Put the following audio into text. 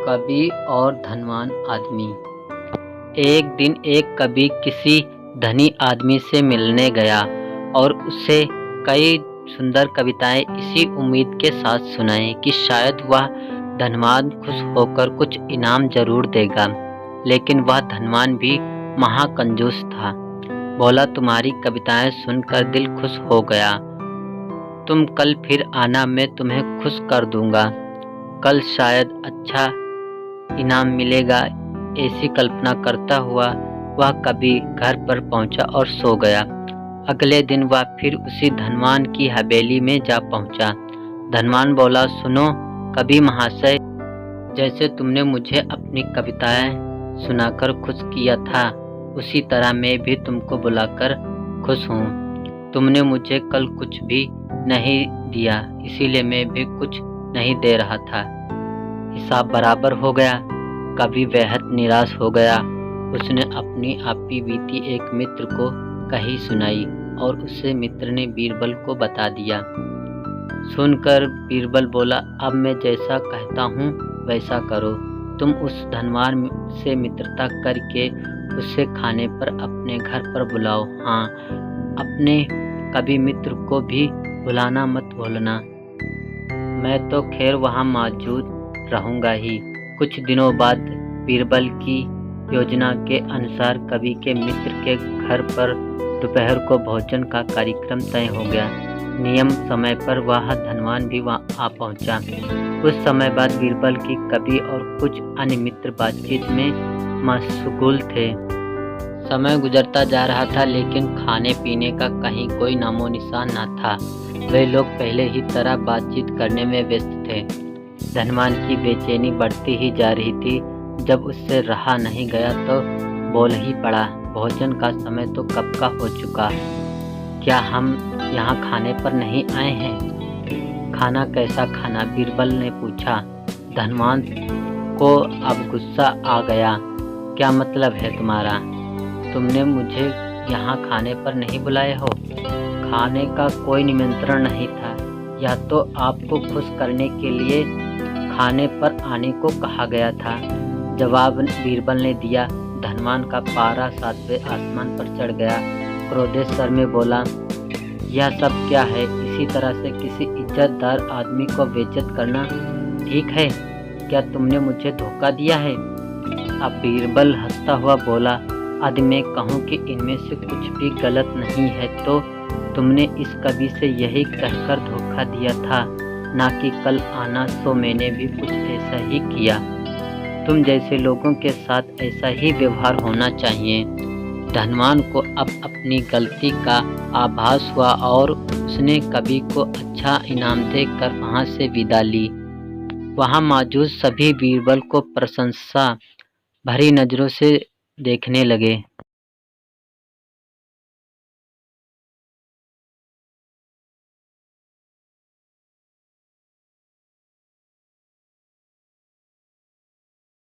कवि और धनवान आदमी। एक दिन एक कवि किसी धनी आदमी से मिलने गया और उसे कई सुंदर कविताएं इसी उम्मीद के साथ सुनाई कि शायद वह धनवान खुश होकर कुछ इनाम जरूर देगा। लेकिन वह धनवान भी महाकंजूस था। बोला, तुम्हारी कविताएं सुनकर दिल खुश हो गया। तुम कल फिर आना, मैं तुम्हें खुश कर दूंगा। कल शायद अच्छा इनाम मिलेगा। ऐसी कल्पना करता हुआ वह कवि घर पर पहुंचा और सो गया। अगले दिन वह फिर उसी धनवान की हवेली में जा पहुंचा। धनवान बोला, सुनो कवि महाशय, जैसे तुमने मुझे अपनी कविताएं सुनाकर खुश किया था, उसी तरह मैं भी तुमको बुलाकर खुश हूँ। तुमने मुझे कल कुछ भी नहीं दिया, इसीलिए मैं भी कुछ नहीं दे रहा था। हिसाब बराबर हो गया। कवि बेहद निराश हो गया। उसने अपनी आपी बीती एक मित्र को कही सुनाई और उसे मित्र ने बीरबल को बता दिया। सुनकर बीरबल बोला, अब मैं जैसा कहता हूँ वैसा करो। तुम उस धनवान से मित्रता करके उसे खाने पर अपने घर पर बुलाओ। हाँ, अपने कवि मित्र को भी बुलाना मत भूलना। मैं तो खैर वहाँ मौजूद रहूँगा ही। कुछ दिनों बाद बीरबल की योजना के अनुसार कवि के मित्र के घर पर दोपहर को भोजन का कार्यक्रम तय हो गया। नियम समय पर वह धनवान भी वहाँ आ पहुँचा। कुछ समय बाद बीरबल की कवि और कुछ अन्य मित्र बातचीत में मशगूल थे। समय गुजरता जा रहा था, लेकिन खाने पीने का कहीं कोई नामो निशान न था। वे लोग पहले ही तरह बातचीत करने में व्यस्त थे। धनवान की बेचैनी बढ़ती ही जा रही थी। जब उससे रहा नहीं गया तो बोल ही पड़ा, भोजन का समय तो कब का हो चुका। क्या हम यहाँ खाने पर नहीं आए हैं? खाना कैसा खाना? बीरबल ने पूछा। धनवान को अब गुस्सा आ गया। क्या मतलब है तुम्हारा? तुमने मुझे यहाँ खाने पर नहीं बुलाए हो? खाने का कोई निमंत्रण नहीं था। या तो आपको खुश करने के लिए खाने पर आने को कहा गया था। जवाब बीरबल ने दिया। धनवान का पारा सातवें आसमान पर चढ़ गया। क्रोधित स्वर में बोला, यह सब क्या है? इसी तरह से किसी इज्जतदार आदमी को बेइज्जत करना ठीक है? क्या तुमने मुझे धोखा दिया है? अब बीरबल हंसता हुआ बोला, यदि मैं कहूँ कि इनमें से कुछ भी गलत नहीं है तो तुमने इस कवि से यही कहकर धोखा दिया था, ना कि कल आना, सो मैंने भी कुछ ऐसा ही किया। तुम जैसे लोगों के साथ ऐसा ही व्यवहार होना चाहिए। धनवान को अब अपनी गलती का आभास हुआ और उसने कवि को अच्छा इनाम देकर वहां से विदा ली। वहां मौजूद सभी बीरबल को प्रशंसा भरी नजरों से देखने लगे।